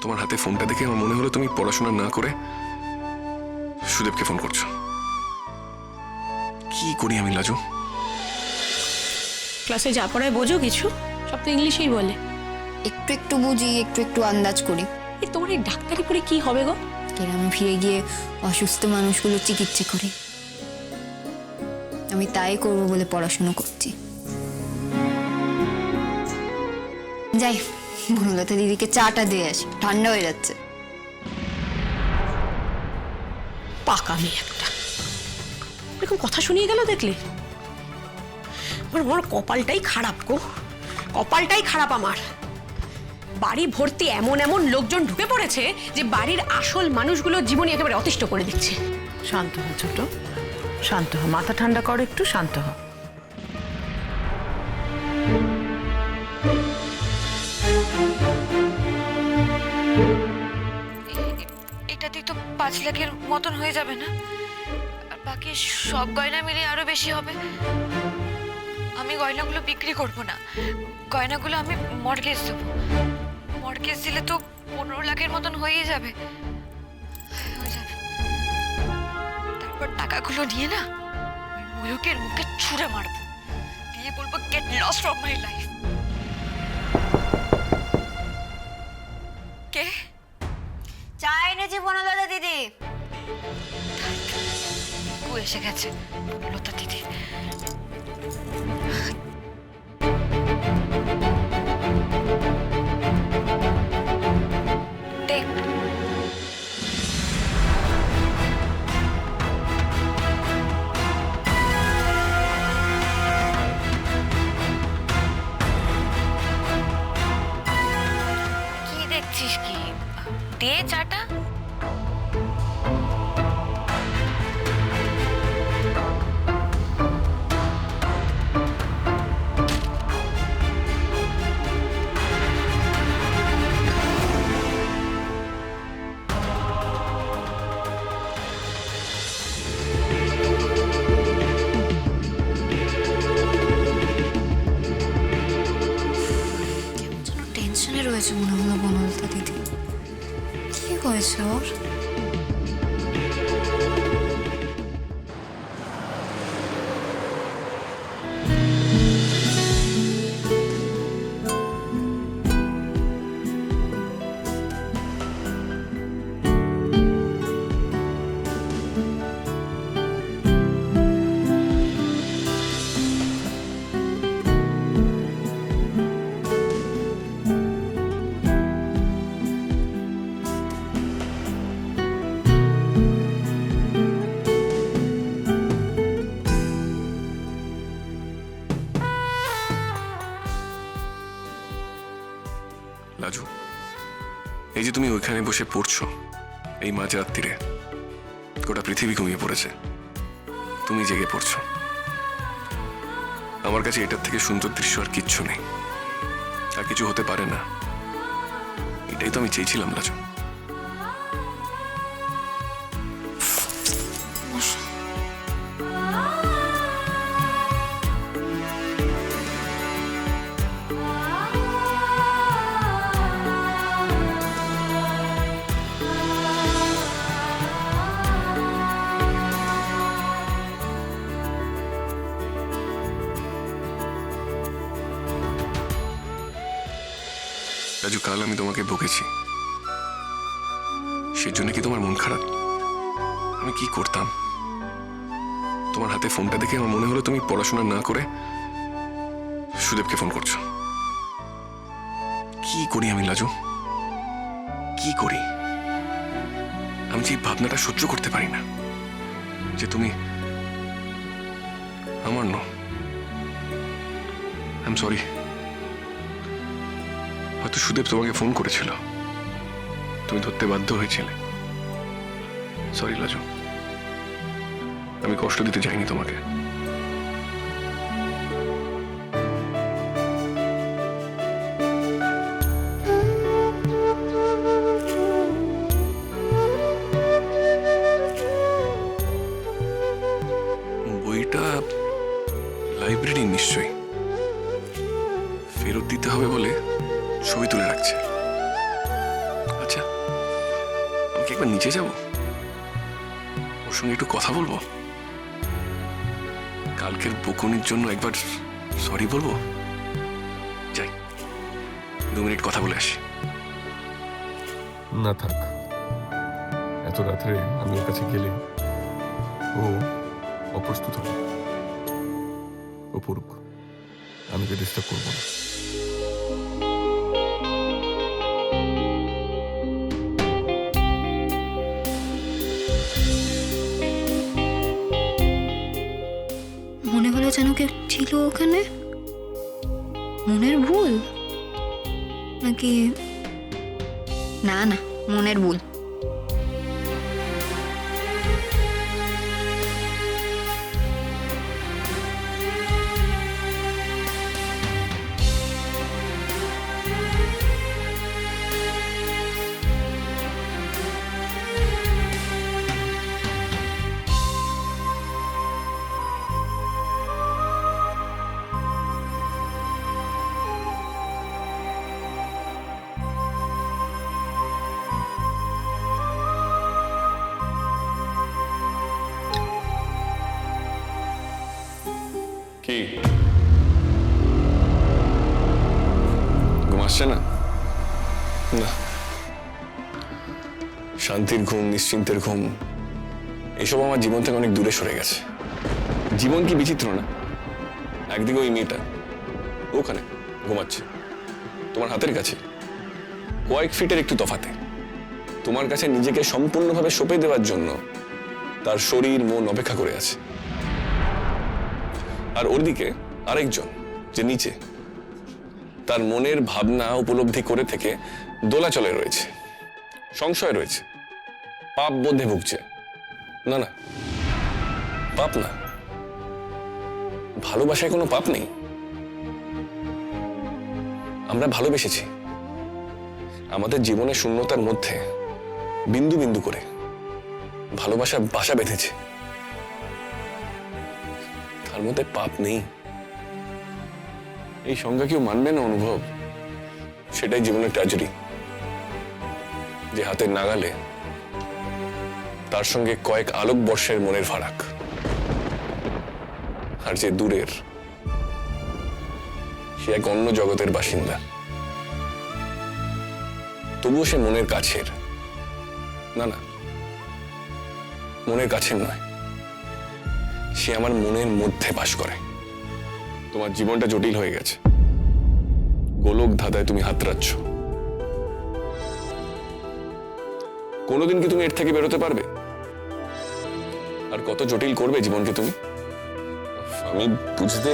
তোমার হাতে ফোনটা দেখে আমার মনে হলো তুমি পড়াশোনা না করে সুদেবকে ফোন করছো। কি করি আমি লাজু? ক্লাসে যা পড়ায় বোঝো কিছু? সব তো ইংলিশেই বলে। একটু একটু বুঝি, একটু একটু আন্দাজ করি। তোমার এই ডাক্তারি পড়ে কি হবে গো? গ্রামে ফিরে গিয়ে অসুস্থ মানুষগুলো চিকিৎসা করি। আমি তাই করবো বলে পড়াশোনা করছি। যাই, বনলতা দিদিকে চাটা দিয়ে আসি, ঠান্ডা হয়ে যাচ্ছে। পাকা মেয়ে একটা, এরকম কথা শুনিয়ে গেল দেখলে? আমার কপালটাই খারাপ গো, কপালটাই খারাপ আমার। বাড়ি ভর্তি এমন এমন লোকজন ঢুকে পড়েছে যে বাড়ির আসল মানুষগুলোর জীবনী একেবারে অতিষ্ঠ করে দিচ্ছে। শান্ত হ ছোট, শান্ত হ, মাথা ঠান্ডা কর, একটু শান্ত হ। এটাতেই তো 5 লাখের মতন হয়ে যাবে না? আর বাকি সব গয়না মিলে আরো বেশি হবে। আমি গয়নাগুলো বিক্রি করব না, গয়নাগুলো আমি মর্গেজ দেবো। মর্গেজ দিলে তো 15 লাখের মতন হয়ে যাবে। তারপর টাকাগুলো নিয়ে না ওই ময়ূকের মুখে ছুঁড়ে মারবো, দিয়ে বলবো get lost from my life. কে? চা এনেছি বনলতা দিদি। ও এসে গেছে, লতা দিদি। দেখ, কি দেখছিস? কি দে চাটা। টেনশনে রয়েছে মনে হলো বনলতা দিদি। কি হয়েছে ওর? লাজু, এই যে তুমি ওইখানে বসে পড়ছো এই মাঝরাত্রিরে, গোটা পৃথিবী ঘুমিয়ে পড়েছে, তুমি জেগে পড়ছো। আমার কাছে এটার থেকে সুন্দর দৃশ্য আর কিচ্ছু নেই, আর কিছু হতে পারে না। এটাই তো আমি চেয়েছিলাম লাজু। রাজু, কাল আমি তোমাকে বকেছি, সেই জন্য কি তোমার মন খারাপ? আমি কি করতাম? তোমার হাতে ফোনটা দেখে আমার মনে হলো তুমি পড়াশোনা না করে সুদেবকে ফোন করছো। কি করি আমি লাজু, কি করি? আমি যে ভাবনাটা সহ্য করতে পারি না যে তুমি আমার নও। I am sorry. হয়তো সুদেব তোমাকে ফোন করেছিল, তুমি ধরতে বাধ্য হয়েছিলে। সরি লাজু, আমি কষ্ট দিতে চাইনি তোমাকে। বইটা লাইব্রেরি নিশ্চয়ই, ফেরত দিতে হবে বলে ছবি তুলে রাখছে। আচ্ছা, একবার নিচে যাব, ওর সঙ্গে একটু কথা বলবো, কালকের বকুনির জন্য একবার সরি বলবো। যাই, 2 মিনিট কথা বলে আসি। না থাক, এত রাত্রে আমি ওর কাছে গেলে ও অপ্রস্তুত হবে। ও পড়ুক, আমি তো ডিস্টার্ব করবো না। মনে হলো যেন কেউ ছিল ওখানে। মনের ভুল নাকি? না না, মনের ভুল। কি ঘুম আসছে না? না, শান্তির ঘুম, নিশ্চিন্তের ঘুম, এসব আমার জীবন থেকে অনেক দূরে সরে গেছে। জীবন কি বিচিত্র না? একদিকে ওই মেয়েটা ওখানে ঘুমাচ্ছে তোমার হাতের কাছে, কয়েক ফিটের একটু তফাতে। তোমার কাছে নিজেকে সম্পূর্ণভাবে সঁপে দেওয়ার জন্য তার শরীর মন অপেক্ষা করে আছে। আর ওর দিকে আরেকজন যে নিচে, তার মনের ভাবনা উপলব্ধি করে থেকে দোলাচলে রয়েছে, সংশয় রয়েছে, পাপ বোধে ভুগছে। না না, পাপ না, ভালোবাসায় কোনো পাপ নেই। আমরা ভালোবেসেছি, আমাদের জীবনের শূন্যতার মধ্যে বিন্দু বিন্দু করে ভালোবাসা বাসা বেঁধেছে, তার মধ্যে পাপ নেই। এই সংজ্ঞা কেউ মানবে না অনুভব, সেটাই জীবনের ট্র্যাজেডি। যে হাতের নাগালে, তার সঙ্গে কয়েক আলোক বর্ষের মনের ফারাক, আর যে দূরের, সে এক অন্য জগতের বাসিন্দা। তবুও সে মনের কাছের। না না, মনের কাছের নয়, সে আমার মনের মধ্যে বাস করে। তোমার জীবনটা জটিল হয়ে গেছে, গোলক ধাঁধায় তুমি হাতড়াচ্ছ। কোনোদিন কি তুমি এর থেকে বেরোতে পারবে? আর কত জটিল করবে জীবনকে তুমি? আমি বুঝতে